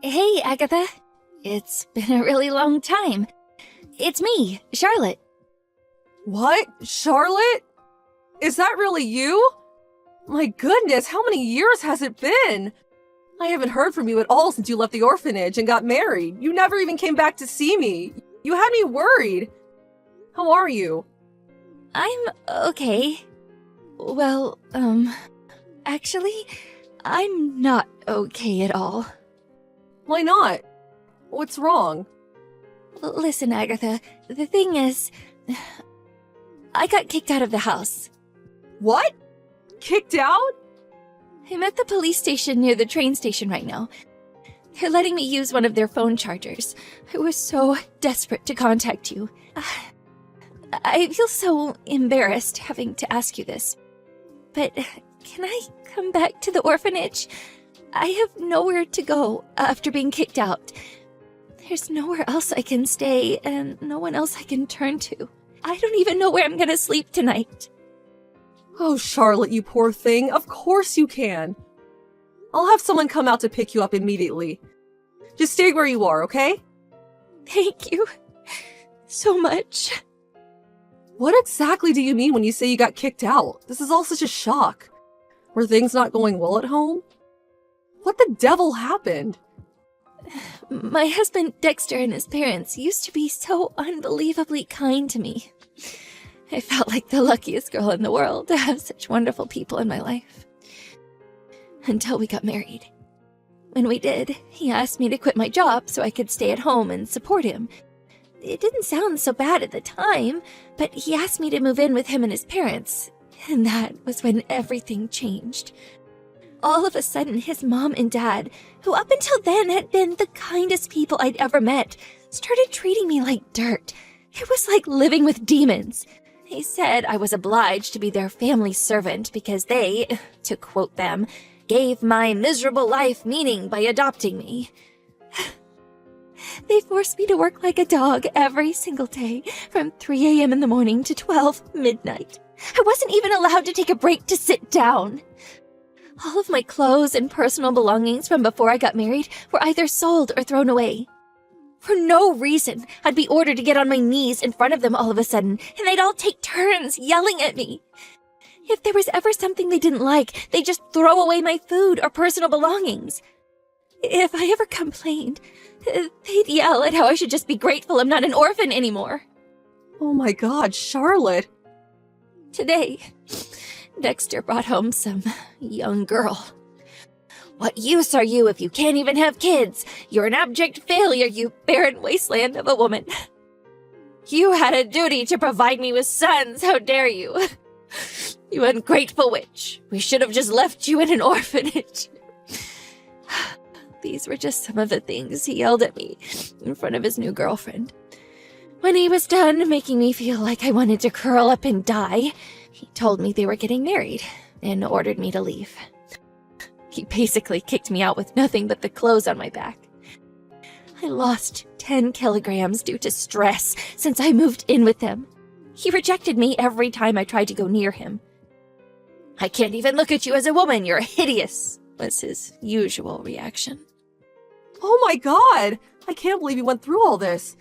Hey, Agatha. It's been a really long time. It's me, Charlotte. What? Charlotte? Is that really you? My goodness, how many years has it been? I haven't heard from you at all since you left the orphanage and got married. You never even came back to see me. You had me worried. How are you? I'm okay. Well, actually, I'm not okay at all. Why not? What's wrong? Listen, Agatha, the thing is, I got kicked out of the house. What? Kicked out? I'm at the police station near the train station right now. They're letting me use one of their phone chargers. I was so desperate to contact you. I feel so embarrassed having to ask you this. But can I come back to the orphanage? I have nowhere to go after being kicked out. There's nowhere else I can stay and no one else I can turn to. I don't even know where I'm gonna sleep tonight. Oh, Charlotte, you poor thing. Of course you can. I'll have someone come out to pick you up immediately. Just stay where you are, okay? Thank you so much. What exactly do you mean when you say you got kicked out? This is all such a shock. Were things not going well at home? What the devil happened? My husband Dexter and his parents used to be so unbelievably kind to me. I felt like the luckiest girl in the world to have such wonderful people in my life. Until we got married. When we did, he asked me to quit my job so I could stay at home and support him. It didn't sound so bad at the time, but he asked me to move in with him and his parents, and that was when everything changed. All of a sudden, his mom and dad, who up until then had been the kindest people I'd ever met, started treating me like dirt. It was like living with demons. They said I was obliged to be their family servant because they, to quote them, gave my miserable life meaning by adopting me. They forced me to work like a dog every single day, from 3 a.m. in the morning to 12 midnight. I wasn't even allowed to take a break to sit down. All of my clothes and personal belongings from before I got married were either sold or thrown away. For no reason, I'd be ordered to get on my knees in front of them all of a sudden, and they'd all take turns yelling at me. If there was ever something they didn't like, they'd just throw away my food or personal belongings. If I ever complained, they'd yell at how I should just be grateful I'm not an orphan anymore. Oh my God, Charlotte. Today, Dexter brought home some young girl. What use are you if you can't even have kids? You're an abject failure, you barren wasteland of a woman. You had a duty to provide me with sons, how dare you? You ungrateful witch. We should have just left you in an orphanage. These were just some of the things he yelled at me in front of his new girlfriend. When he was done making me feel like I wanted to curl up and die, he told me they were getting married and ordered me to leave. He basically kicked me out with nothing but the clothes on my back. I lost 10 kilograms due to stress since I moved in with him. He rejected me every time I tried to go near him. I can't even look at you as a woman, you're hideous, was his usual reaction. Oh my God! I can't believe you went through all this.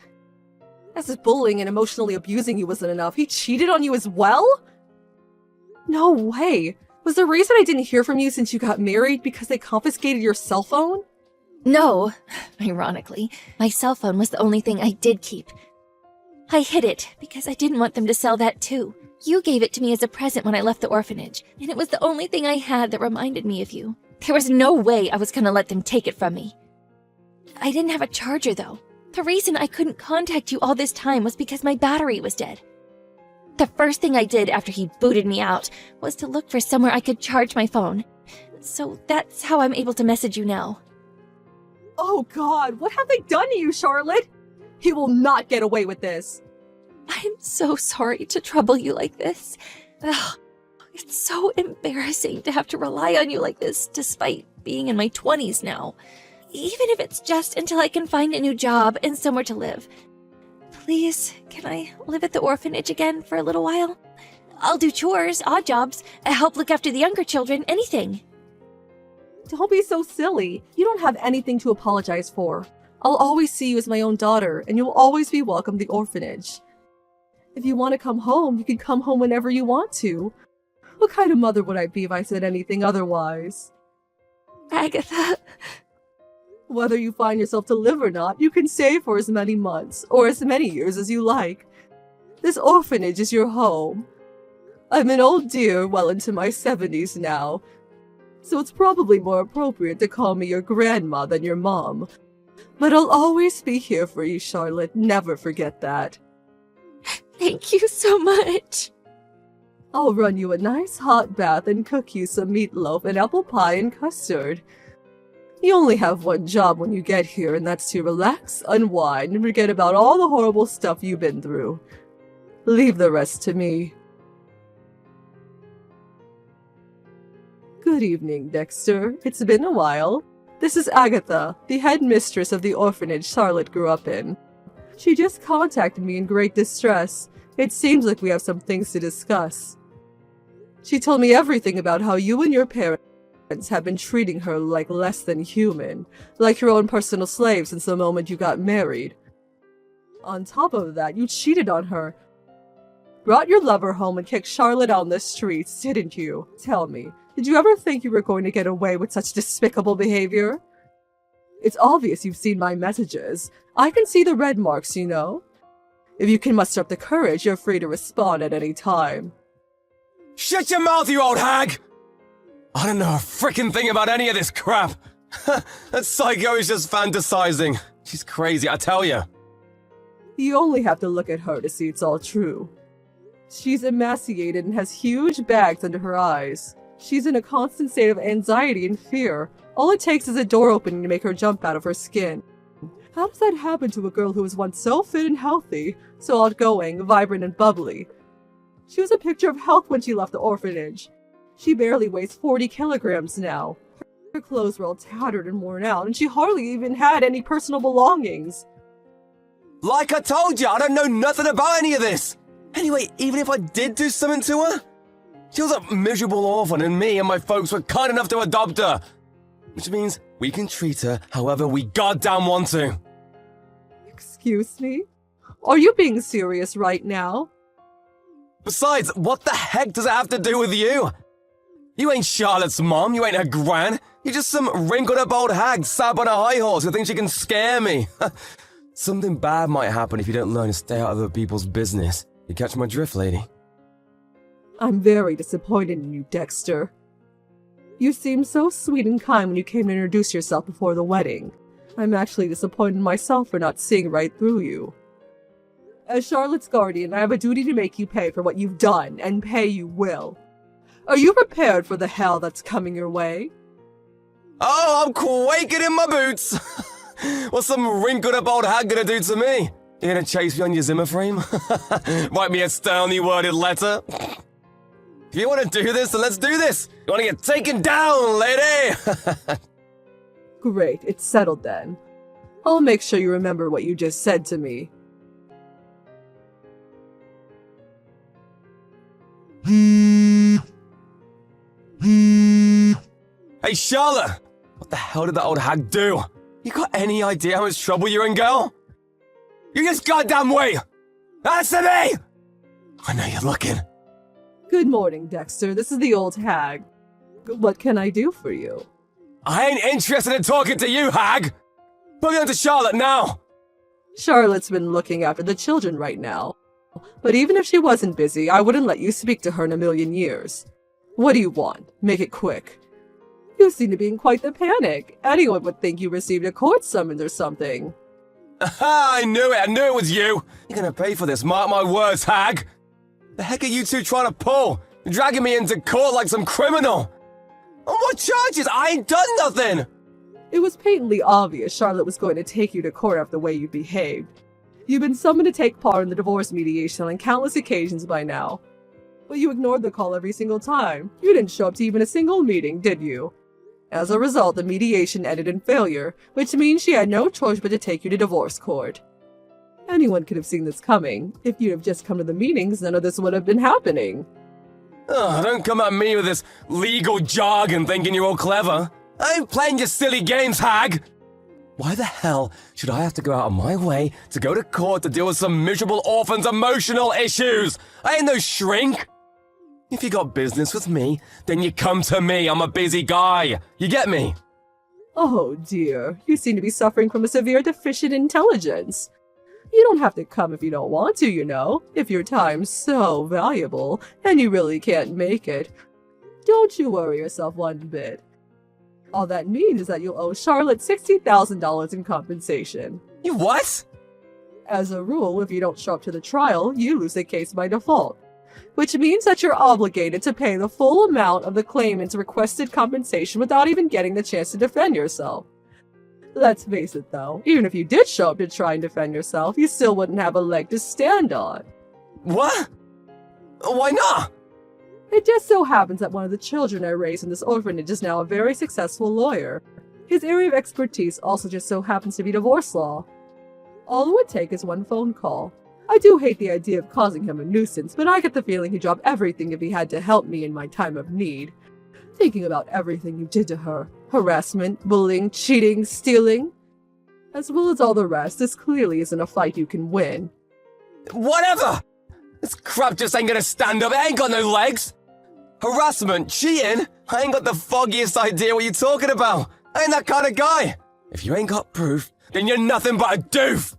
As if bullying and emotionally abusing you wasn't enough, he cheated on you as well? No way! Was the reason I didn't hear from you since you got married because they confiscated your cell phone? No. Ironically, my cell phone was the only thing I did keep. I hid it because I didn't want them to sell that too. You gave it to me as a present when I left the orphanage, and it was the only thing I had that reminded me of you. There was no way I was gonna let them take it from me. I didn't have a charger, though. The reason I couldn't contact you all this time was because my battery was dead. The first thing I did after he booted me out was to look for somewhere I could charge my phone. So that's how I'm able to message you now. Oh God, what have they done to you, Charlotte? He will not get away with this. I'm so sorry to trouble you like this. Ugh, it's so embarrassing to have to rely on you like this despite being in my 20s now. Even if it's just until I can find a new job and somewhere to live. Please, can I live at the orphanage again for a little while? I'll do chores, odd jobs, help look after the younger children, anything. Don't be so silly. You don't have anything to apologize for. I'll always see you as my own daughter, and you'll always be welcome at the orphanage. If you want to come home, you can come home whenever you want to. What kind of mother would I be if I said anything otherwise? Agatha. Whether you find yourself to live or not, you can stay for as many months, or as many years as you like. This orphanage is your home. I'm an old dear, well into my 70s now, so it's probably more appropriate to call me your grandma than your mom. But I'll always be here for you, Charlotte. Never forget that. Thank you so much. I'll run you a nice hot bath and cook you some meatloaf and apple pie and custard. You only have one job when you get here, and that's to relax, unwind, and forget about all the horrible stuff you've been through. Leave the rest to me. Good evening, Dexter. It's been a while. This is Agatha, the headmistress of the orphanage Charlotte grew up in. She just contacted me in great distress. It seems like we have some things to discuss. She told me everything about how you and your parents have been treating her like less than human, like your own personal slave since the moment you got married. On top of that, you cheated on her, brought your lover home and kicked Charlotte on the streets, didn't you? Tell me, did you ever think you were going to get away with such despicable behavior? It's obvious you've seen my messages. I can see the red marks, you know. If you can muster up the courage, you're free to respond at any time. Shut your mouth, you old hag! I don't know a frickin' thing about any of this crap. That psycho is just fantasizing. She's crazy, I tell you. You only have to look at her to see it's all true. She's emaciated and has huge bags under her eyes. She's in a constant state of anxiety and fear. All it takes is a door opening to make her jump out of her skin. How does that happen to a girl who was once so fit and healthy, so outgoing, vibrant, and bubbly? She was a picture of health when she left the orphanage. She barely weighs 40 kilograms now. Her clothes were all tattered and worn out, and she hardly even had any personal belongings. Like I told you, I don't know nothing about any of this. Anyway, even if I did do something to her, she was a miserable orphan and me and my folks were kind enough to adopt her. Which means we can treat her however we goddamn want to. Excuse me? Are you being serious right now? Besides, what the heck does it have to do with you? You ain't Charlotte's mom, you ain't her gran. You're just some wrinkled up old hag sat on a high horse who thinks she can scare me. Something bad might happen if you don't learn to stay out of other people's business. You catch my drift, lady? I'm very disappointed in you, Dexter. You seemed so sweet and kind when you came to introduce yourself before the wedding. I'm actually disappointed myself for not seeing right through you. As Charlotte's guardian, I have a duty to make you pay for what you've done, and pay you will. Are you prepared for the hell that's coming your way? Oh, I'm quaking in my boots! What's some wrinkled up old hag gonna do to me? You gonna chase me on your Zimmer frame? Write me a sternly worded letter? If you wanna do this, then let's do this! You wanna get taken down, lady? Great, it's settled then. I'll make sure you remember what you just said to me. Hey, Charlotte! What the hell did that old hag do? You got any idea how much trouble you're in, girl? You just goddamn wait! Answer me! I know you're looking. Good morning, Dexter. This is the old hag. What can I do for you? I ain't interested in talking to you, hag! Put me on to Charlotte now! Charlotte's been looking after the children right now. But even if she wasn't busy, I wouldn't let you speak to her in a million years. What do you want? Make it quick. You seem to be in quite the panic. Anyone would think you received a court summons or something. Aha! I knew it was you! You're gonna pay for this, mark my words, hag! The heck are you two trying to pull? You're dragging me into court like some criminal! On what charges? I ain't done nothing! It was patently obvious Charlotte was going to take you to court after the way you behaved. You've been summoned to take part in the divorce mediation on countless occasions by now. But you ignored the call every single time. You didn't show up to even a single meeting, did you? As a result, the mediation ended in failure, which means she had no choice but to take you to divorce court. Anyone could have seen this coming. If you'd have just come to the meetings, none of this would have been happening. Don't come at me with this legal jargon thinking you're all clever. I ain't playing your silly games, hag! Why the hell should I have to go out of my way to go to court to deal with some miserable orphan's emotional issues? I ain't no shrink! If you got business with me, then you come to me. I'm a busy guy. You get me? Oh dear, you seem to be suffering from a severe deficient intelligence. You don't have to come if you don't want to, you know, if your time's so valuable and you really can't make it. Don't you worry yourself one bit. All that means is that you'll owe Charlotte $60,000 in compensation. You what? As a rule, if you don't show up to the trial, you lose the case by default, which means that you're obligated to pay the full amount of the claimant's requested compensation without even getting the chance to defend yourself. Let's face it though, even if you did show up to try and defend yourself, you still wouldn't have a leg to stand on. What? Why not? It just so happens that one of the children I raised in this orphanage is now a very successful lawyer. His area of expertise also just so happens to be divorce law. All it would take is one phone call. I do hate the idea of causing him a nuisance, but I get the feeling he'd drop everything if he had to help me in my time of need. Thinking about everything you did to her, harassment, bullying, cheating, stealing, as well as all the rest, this clearly isn't a fight you can win. Whatever! This crap just ain't gonna stand up. It ain't got no legs. Harassment, cheating? I ain't got the foggiest idea what you're talking about. I ain't that kind of guy. If you ain't got proof, then you're nothing but a doof.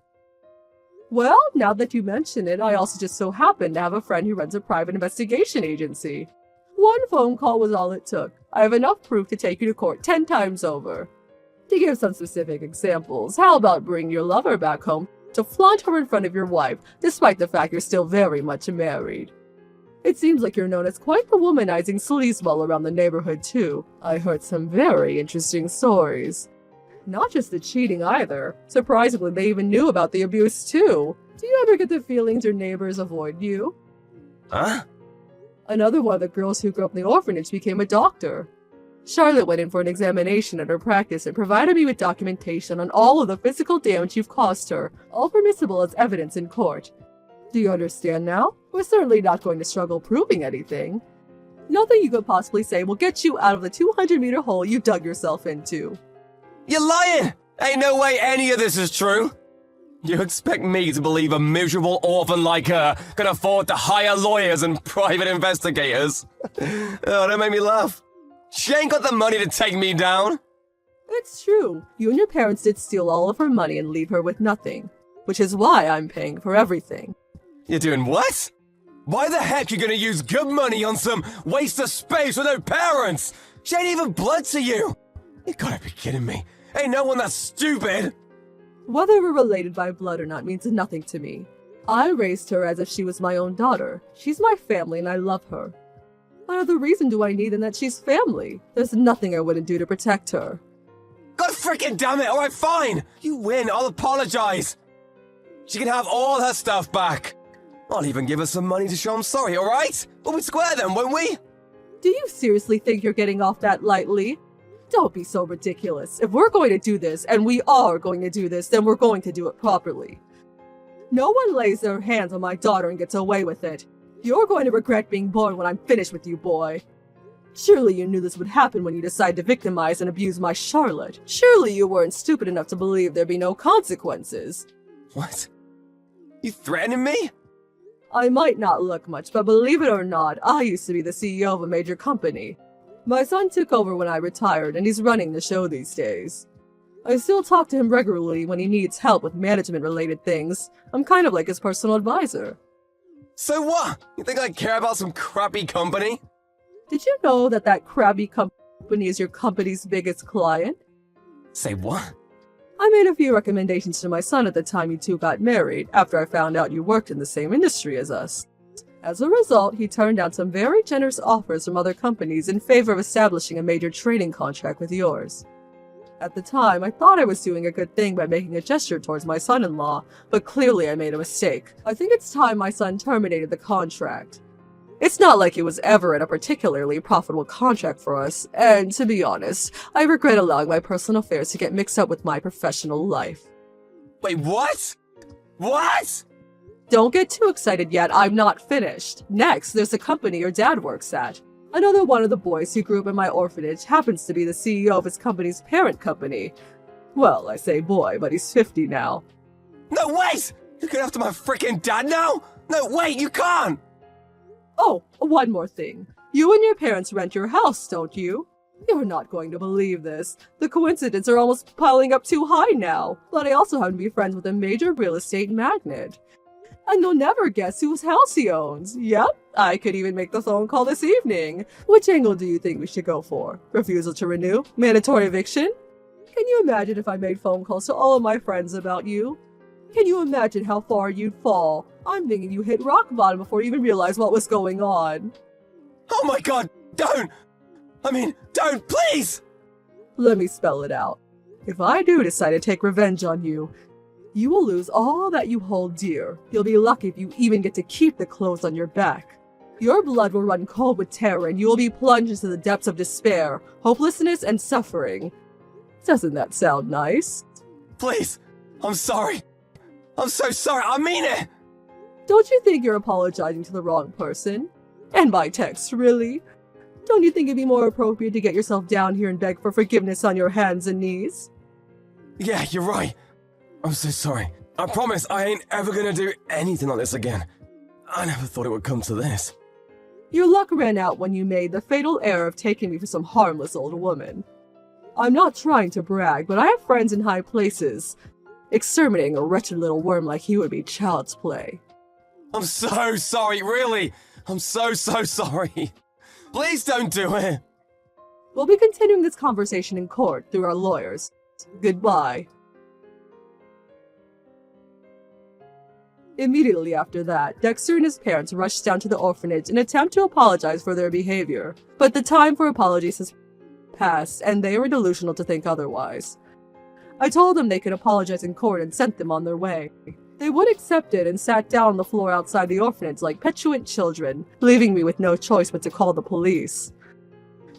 Well, now that you mention it, I also just so happen to have a friend who runs a private investigation agency. One phone call was all it took. I have enough proof to take you to court 10 times over. To give some specific examples, how about bring your lover back home to flaunt her in front of your wife, despite the fact you're still very much married? It seems like you're known as quite the womanizing sleazeball around the neighborhood, too. I heard some very interesting stories. Not just the cheating either. Surprisingly, they even knew about the abuse, too. Do you ever get the feelings your neighbors avoid you? Huh? Another one of the girls who grew up in the orphanage became a doctor. Charlotte went in for an examination at her practice and provided me with documentation on all of the physical damage you've caused her, all permissible as evidence in court. Do you understand now? We're certainly not going to struggle proving anything. Nothing you could possibly say will get you out of the 200-meter hole you dug yourself into. You're lying! Ain't no way any of this is true. You expect me to believe a miserable orphan like her can afford to hire lawyers and private investigators? Oh, that made me laugh. She ain't got the money to take me down. It's true. You and your parents did steal all of her money and leave her with nothing, which is why I'm paying for everything. You're doing what? Why the heck you gonna use good money on some waste of space with no parents? She ain't even blood to you. You gotta be kidding me. Ain't no one that stupid. Whether we're related by blood or not means nothing to me. I raised her as if she was my own daughter. She's my family and I love her. What other reason do I need than that she's family? There's nothing I wouldn't do to protect her. God freaking damn it, alright fine. You win, I'll apologize. She can have all her stuff back. I'll even give her some money to show I'm sorry, alright? We'll be square then, won't we? Do you seriously think you're getting off that lightly? Don't be so ridiculous. If we're going to do this, and we are going to do this, then we're going to do it properly. No one lays their hands on my daughter and gets away with it. You're going to regret being born when I'm finished with you, boy. Surely you knew this would happen when you decided to victimize and abuse my Charlotte. Surely you weren't stupid enough to believe there'd be no consequences. What? You threatening me? I might not look much, but believe it or not, I used to be the CEO of a major company. My son took over when I retired, and he's running the show these days. I still talk to him regularly when he needs help with management-related things. I'm kind of like his personal advisor. So what? You think I care about some crappy company? Did you know that that crabby company is your company's biggest client? Say what? I made a few recommendations to my son at the time you two got married, after I found out you worked in the same industry as us. As a result, he turned down some very generous offers from other companies in favor of establishing a major trading contract with yours. At the time, I thought I was doing a good thing by making a gesture towards my son-in-law, but clearly I made a mistake. I think it's time my son terminated the contract. It's not like it was ever in a particularly profitable contract for us, and to be honest, I regret allowing my personal affairs to get mixed up with my professional life. Wait, what? What? Don't get too excited yet, I'm not finished. Next, there's the company your dad works at. Another one of the boys who grew up in my orphanage happens to be the CEO of his company's parent company. Well, I say boy, but he's 50 now. No, wait! You're going after my freaking dad now? No, wait, you can't! Oh, one more thing. You and your parents rent your house, don't you? You're not going to believe this. The coincidences are almost piling up too high now. But I also happen to be friends with a major real estate magnate. And you'll never guess whose house he owns. Yep, I could even make the phone call this evening. Which angle do you think we should go for? Refusal to renew? Mandatory eviction? Can you imagine if I made phone calls to all of my friends about you? Can you imagine how far you'd fall? I'm thinking you hit rock bottom before you even realized what was going on. Oh my god, don't! Don't, please! Let me spell it out. If I do decide to take revenge on you, you will lose all that you hold dear. You'll be lucky if you even get to keep the clothes on your back. Your blood will run cold with terror and you will be plunged into the depths of despair, hopelessness, and suffering. Doesn't that sound nice? Please, I'm sorry. I'm so sorry, I mean it! Don't you think you're apologizing to the wrong person? And by text, really? Don't you think it'd be more appropriate to get yourself down here and beg for forgiveness on your hands and knees? Yeah, you're right. I'm so sorry. I promise I ain't ever gonna do anything like this again. I never thought it would come to this. Your luck ran out when you made the fatal error of taking me for some harmless old woman. I'm not trying to brag, but I have friends in high places. Exterminating a wretched little worm like you would be child's play. I'm so sorry, really. I'm so sorry. Please don't do it. We'll be continuing this conversation in court through our lawyers. Goodbye. Immediately after that, Dexter and his parents rushed down to the orphanage in an attempt to apologize for their behavior. But the time for apologies has passed, and they were delusional to think otherwise. I told them they could apologize in court and sent them on their way. They would accept it and sat down on the floor outside the orphanage like petulant children, leaving me with no choice but to call the police.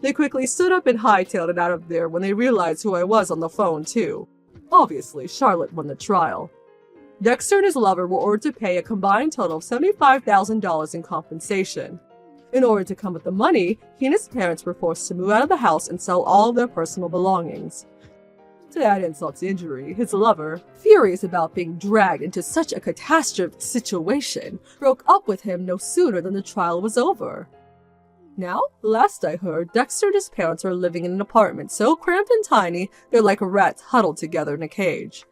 They quickly stood up and hightailed it out of there when they realized who I was on the phone, too. Obviously, Charlotte won the trial. Dexter and his lover were ordered to pay a combined total of $75,000 in compensation. In order to come with the money, he and his parents were forced to move out of the house and sell all of their personal belongings. To add insult to injury, his lover, furious about being dragged into such a catastrophic situation, broke up with him no sooner than the trial was over. Now, last I heard, Dexter and his parents are living in an apartment so cramped and tiny they're like rats huddled together in a cage.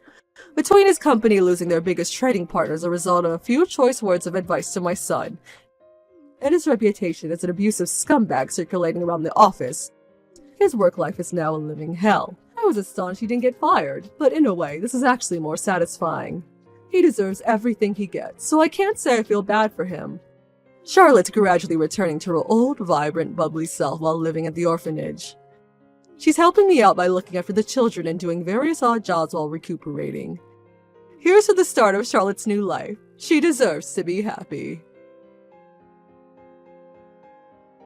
Between his company losing their biggest trading partner as a result of a few choice words of advice to my son, and his reputation as an abusive scumbag circulating around the office, his work life is now a living hell. I was astonished he didn't get fired, but in a way, this is actually more satisfying. He deserves everything he gets, so I can't say I feel bad for him. Charlotte's gradually returning to her old, vibrant, bubbly self while living at the orphanage. She's helping me out by looking after the children and doing various odd jobs while recuperating. Here's to the start of Charlotte's new life. She deserves to be happy.